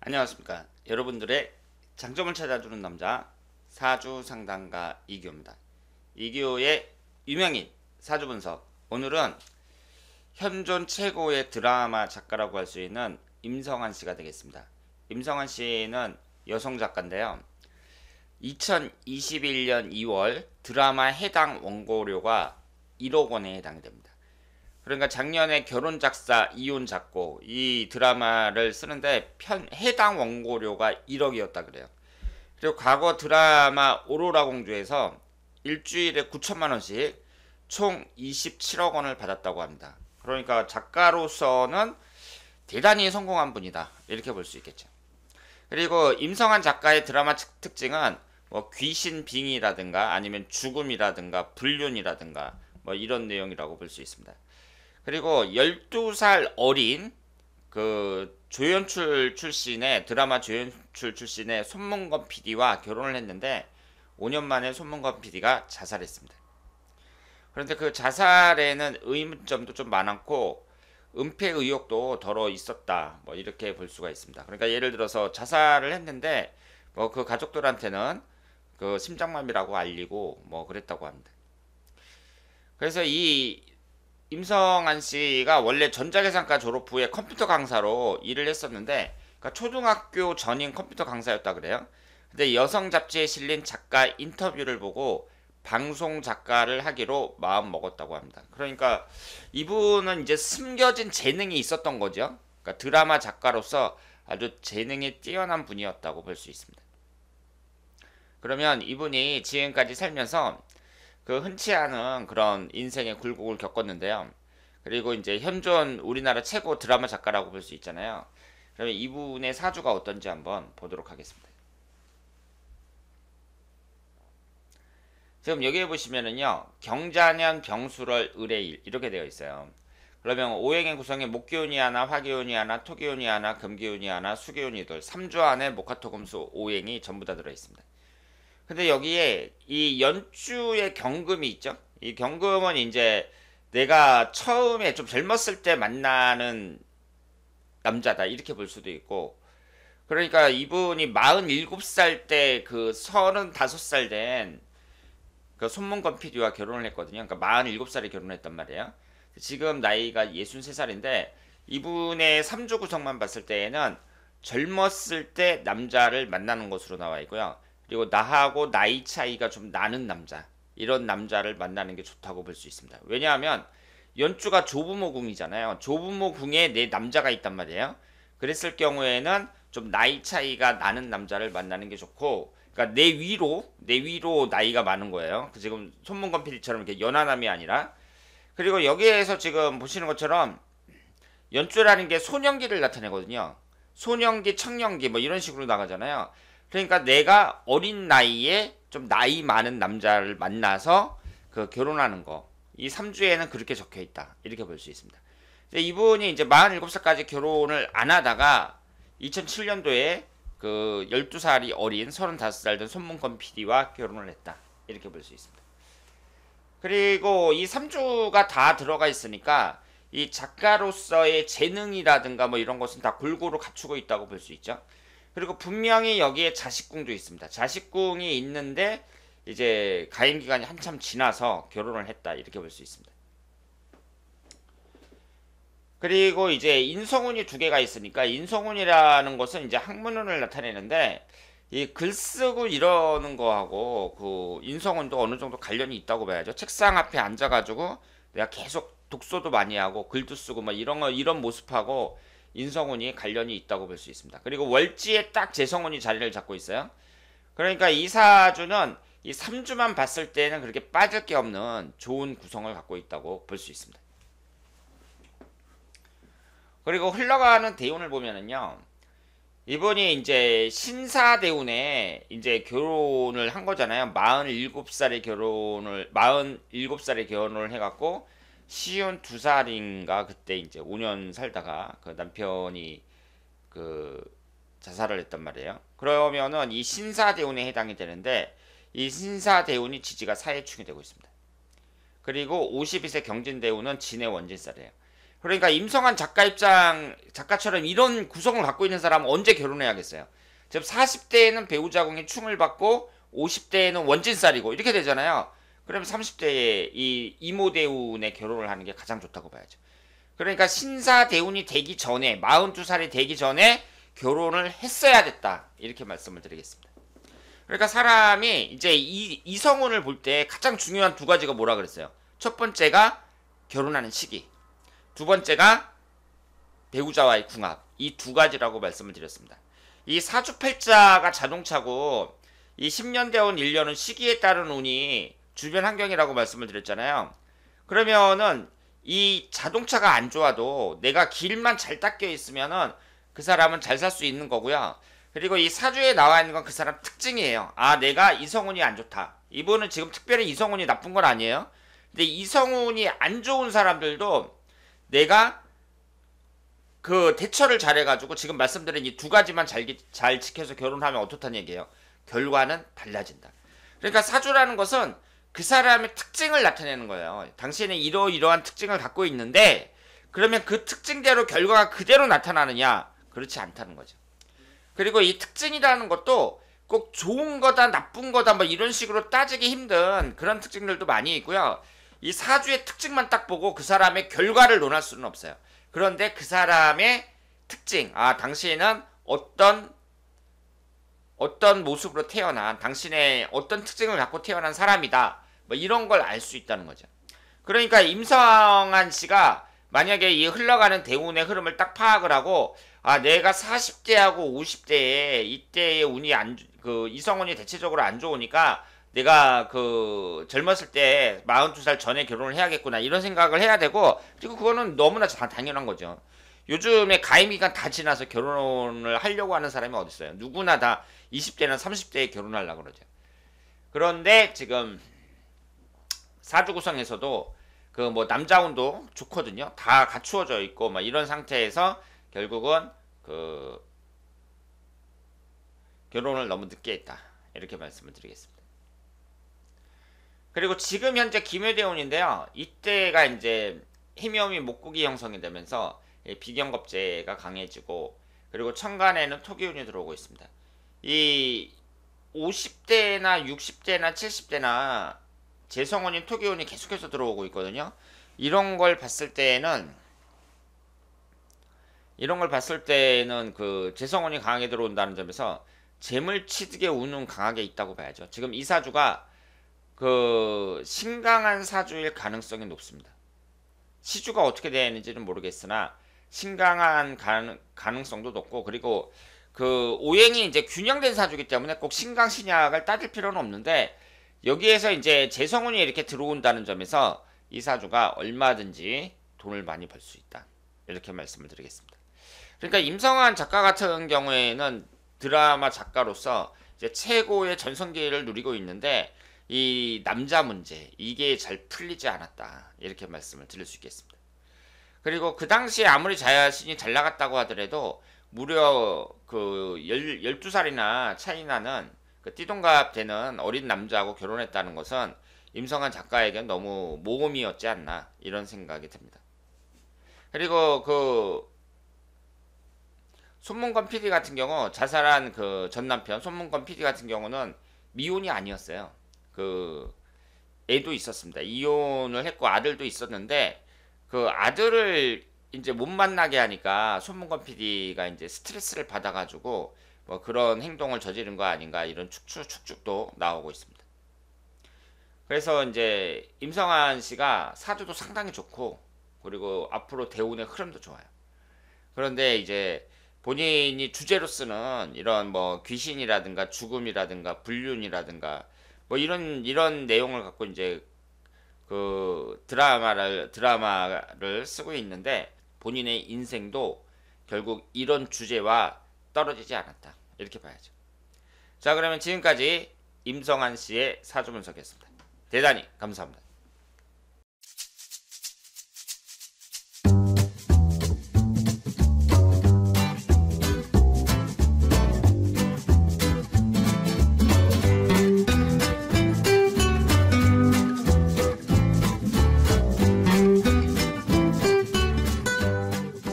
안녕하십니까. 여러분들의 장점을 찾아주는 남자 사주 상담가 이규호입니다. 이규호의 유명인 사주 분석. 오늘은 현존 최고의 드라마 작가라고 할 수 있는 임성환 씨가 되겠습니다. 임성환 씨는 여성 작가인데요. 2021년 2월 드라마 해당 원고료가 1억 원에 해당이 됩니다. 그러니까 작년에 결혼 작사, 이혼 작고 이 드라마를 쓰는데 해당 원고료가 1억이었다 그래요. 그리고 과거 드라마 오로라 공주에서 일주일에 9천만 원씩 총 27억 원을 받았다고 합니다. 그러니까 작가로서는 대단히 성공한 분이다. 이렇게 볼 수 있겠죠. 그리고 임성환 작가의 드라마 특징은 뭐 귀신 빙의라든가 아니면 죽음이라든가 불륜이라든가 뭐 이런 내용이라고 볼 수 있습니다. 그리고 12살 어린 그 조연출 출신의 드라마 조연출 출신의 손문건 PD와 결혼을 했는데 5년 만에 손문건 PD가 자살했습니다. 그런데 그 자살에는 의문점도 좀 많았고 은폐 의혹도 덜어 있었다. 뭐 이렇게 볼 수가 있습니다. 그러니까 예를 들어서 자살을 했는데 뭐 그 가족들한테는 그 심장마비라고 알리고 뭐 그랬다고 합니다. 그래서 이 임성환 씨가 원래 전자계산과 졸업 후에 컴퓨터 강사로 일을 했었는데, 그러니까 초등학교 전임 컴퓨터 강사였다 그래요. 근데 여성 잡지에 실린 작가 인터뷰를 보고 방송 작가를 하기로 마음 먹었다고 합니다. 그러니까 이분은 이제 숨겨진 재능이 있었던 거죠. 그러니까 드라마 작가로서 아주 재능이 뛰어난 분이었다고 볼 수 있습니다. 그러면 이분이 지금까지 살면서 그 흔치 않은 그런 인생의 굴곡을 겪었는데요. 그리고 이제 현존 우리나라 최고 드라마 작가라고 볼 수 있잖아요. 그러면 이분의 사주가 어떤지 한번 보도록 하겠습니다. 지금 여기에 보시면은요, 경자년 병술월 을해일 이렇게 되어 있어요. 그러면 오행의 구성에 목기운이 하나, 화기운이 하나, 토기운이 하나, 금기운이 하나, 수기운이 둘, 3주 안에 목화토금수 오행이 전부 다 들어 있습니다. 근데 여기에 이 연주의 경금이 있죠. 이 경금은 이제 내가 처음에 좀 젊었을 때 만나는 남자다 이렇게 볼 수도 있고, 그러니까 이분이 47살 때 그 35살 된 그 손문건 PD와 결혼을 했거든요. 그러니까 47살에 결혼했단 말이에요. 지금 나이가 63살인데 이분의 3주 구성만 봤을 때에는 젊었을 때 남자를 만나는 것으로 나와 있고요. 그리고 나하고 나이 차이가 좀 나는 남자, 이런 남자를 만나는 게 좋다고 볼 수 있습니다. 왜냐하면 연주가 조부모궁이잖아요. 조부모궁에 내 남자가 있단 말이에요. 그랬을 경우에는 좀 나이 차이가 나는 남자를 만나는 게 좋고, 그러니까 내 위로 나이가 많은 거예요. 지금 손문건 PD처럼 이렇게 연하남이 아니라. 그리고 여기에서 지금 보시는 것처럼 연주라는 게 소년기를 나타내거든요. 소년기, 청년기 뭐 이런 식으로 나가잖아요. 그러니까 내가 어린 나이에 좀 나이 많은 남자를 만나서 그 결혼하는 거. 이 3주에는 그렇게 적혀 있다. 이렇게 볼 수 있습니다. 이분이 이제 47살까지 결혼을 안 하다가 2007년도에 그 12살이 어린 35살 된 손문건 PD와 결혼을 했다. 이렇게 볼 수 있습니다. 그리고 이 3주가 다 들어가 있으니까 이 작가로서의 재능이라든가 뭐 이런 것은 다 골고루 갖추고 있다고 볼 수 있죠. 그리고 분명히 여기에 자식궁도 있습니다. 자식궁이 있는데 이제 가임 기간이 한참 지나서 결혼을 했다. 이렇게 볼 수 있습니다. 그리고 이제 인성운이 두 개가 있으니까 인성운이라는 것은 이제 학문운을 나타내는데 이 글 쓰고 이러는 거하고 그 인성운도 어느 정도 관련이 있다고 봐야죠. 책상 앞에 앉아가지고 내가 계속 독서도 많이 하고 글도 쓰고 막 이런 모습하고 인성운이 관련이 있다고 볼 수 있습니다. 그리고 월지에 딱 재성운이 자리를 잡고 있어요. 그러니까 이 사주는 이 3주만 봤을 때는 그렇게 빠질 게 없는 좋은 구성을 갖고 있다고 볼 수 있습니다. 그리고 흘러가는 대운을 보면은요, 이분이 이제 신사대운에 이제 결혼을 한 거잖아요. 47살에 결혼을 해갖고 시운 2살인가 그때 이제 5년 살다가 그 남편이 그 자살을 했단 말이에요. 그러면은 이 신사대운에 해당이 되는데 이 신사대운이 지지가 사해충이 되고 있습니다. 그리고 52세 경진대운은 진의 원진살이에요. 그러니까 임성한 작가처럼 이런 구성을 갖고 있는 사람은 언제 결혼해야겠어요? 즉 40대에는 배우자 궁이 충을 받고 50대에는 원진살이고 이렇게 되잖아요. 그러면 30대에 이 이모대운에 결혼을 하는 게 가장 좋다고 봐야죠. 그러니까 신사대운이 되기 전에 42살이 되기 전에 결혼을 했어야 됐다. 이렇게 말씀을 드리겠습니다. 그러니까 사람이 이제 이성운을 볼 때 가장 중요한 두 가지가 뭐라 그랬어요? 첫 번째가 결혼하는 시기, 두 번째가 배우자와의 궁합, 이 두 가지라고 말씀을 드렸습니다. 이 사주팔자가 자동차고 이 10년대운 1년은 시기에 따른 운이 주변 환경이라고 말씀을 드렸잖아요. 그러면은 이 자동차가 안 좋아도 내가 길만 잘 닦여 있으면은 그 사람은 잘 살 수 있는 거고요. 그리고 이 사주에 나와 있는 건 그 사람 특징이에요. 아, 내가 이성운이 안 좋다. 이분은 지금 특별히 이성운이 나쁜 건 아니에요. 근데 이성운이 안 좋은 사람들도 내가 그 대처를 잘해가지고 지금 말씀드린 이 두 가지만 잘 지켜서 결혼하면 어떻다는 얘기예요. 결과는 달라진다. 그러니까 사주라는 것은 그 사람의 특징을 나타내는 거예요. 당신은 이러이러한 특징을 갖고 있는데 그러면 그 특징대로 결과가 그대로 나타나느냐? 그렇지 않다는 거죠. 그리고 이 특징이라는 것도 꼭 좋은 거다 나쁜 거다 뭐 이런 식으로 따지기 힘든 그런 특징들도 많이 있고요. 이 사주의 특징만 딱 보고 그 사람의 결과를 논할 수는 없어요. 그런데 그 사람의 특징, 아 당신은 어떤 모습으로 태어난, 당신의 어떤 특징을 갖고 태어난 사람이다 뭐 이런 걸 알 수 있다는 거죠. 그러니까 임성한 씨가 만약에 이 흘러가는 대운의 흐름을 딱 파악을 하고 아 내가 40대하고 50대에 이때의 운이 이성운이 대체적으로 안 좋으니까 내가 그 젊었을 때 42살 전에 결혼을 해야겠구나 이런 생각을 해야 되고 그리고 그거는 너무나 당연한 거죠. 요즘에 가임기간 다 지나서 결혼을 하려고 하는 사람이 어디 있어요? 누구나 다 20대나 30대에 결혼하려고 그러죠. 그런데 지금 사주 구성에서도 그 뭐 남자운도 좋거든요. 다 갖추어져 있고 막 이런 상태에서 결국은 그 결혼을 너무 늦게 했다. 이렇게 말씀을 드리겠습니다. 그리고 지금 현재 김효대운인데요. 이때가 이제 해묘미 목국이 형성이 되면서 비경겁제가 강해지고 그리고 천간에는 토기운이 들어오고 있습니다. 이 50대나 60대나 70대나 재성운인 토기운이 계속해서 들어오고 있거든요. 이런 걸 봤을 때는 그 재성운이 강하게 들어온다는 점에서 재물취득의 운은 강하게 있다고 봐야죠. 지금 이 사주가 그 신강한 사주일 가능성이 높습니다. 시주가 어떻게 되는지는 모르겠으나 신강한 가능성도 높고 그리고 그 오행이 이제 균형된 사주이기 때문에 꼭 신강 신약을 따질 필요는 없는데 여기에서 이제 재성운이 이렇게 들어온다는 점에서 이 사주가 얼마든지 돈을 많이 벌 수 있다. 이렇게 말씀을 드리겠습니다. 그러니까 임성한 작가 같은 경우에는 드라마 작가로서 이제 최고의 전성기를 누리고 있는데 이 남자 문제 이게 잘 풀리지 않았다. 이렇게 말씀을 드릴 수 있겠습니다. 그리고 그 당시에 아무리 자신이 잘 나갔다고 하더라도 무려 그 12살이나 차이 나는 그 띠동갑 되는 어린 남자하고 결혼했다는 것은 임성한 작가에겐 너무 모험이었지 않나 이런 생각이 듭니다. 그리고 그 손문건 PD 같은 경우 자살한 그 전 남편 손문건 PD 같은 경우는 미혼이 아니었어요. 그 애도 있었습니다. 이혼을 했고 아들도 있었는데 그 아들을 이제 못 만나게 하니까 손문건 PD가 이제 스트레스를 받아가지고 뭐 그런 행동을 저지른 거 아닌가 이런 축축도 나오고 있습니다. 그래서 이제 임성한 씨가 사주도 상당히 좋고 그리고 앞으로 대운의 흐름도 좋아요. 그런데 이제 본인이 주제로 쓰는 이런 뭐 귀신이라든가 죽음이라든가 불륜이라든가 뭐 이런 내용을 갖고 이제 그 드라마를 쓰고 있는데 본인의 인생도 결국 이런 주제와 떨어지지 않았다. 이렇게 봐야죠. 자, 그러면 지금까지 임성한 씨의 사주 분석이었습니다. 대단히 감사합니다.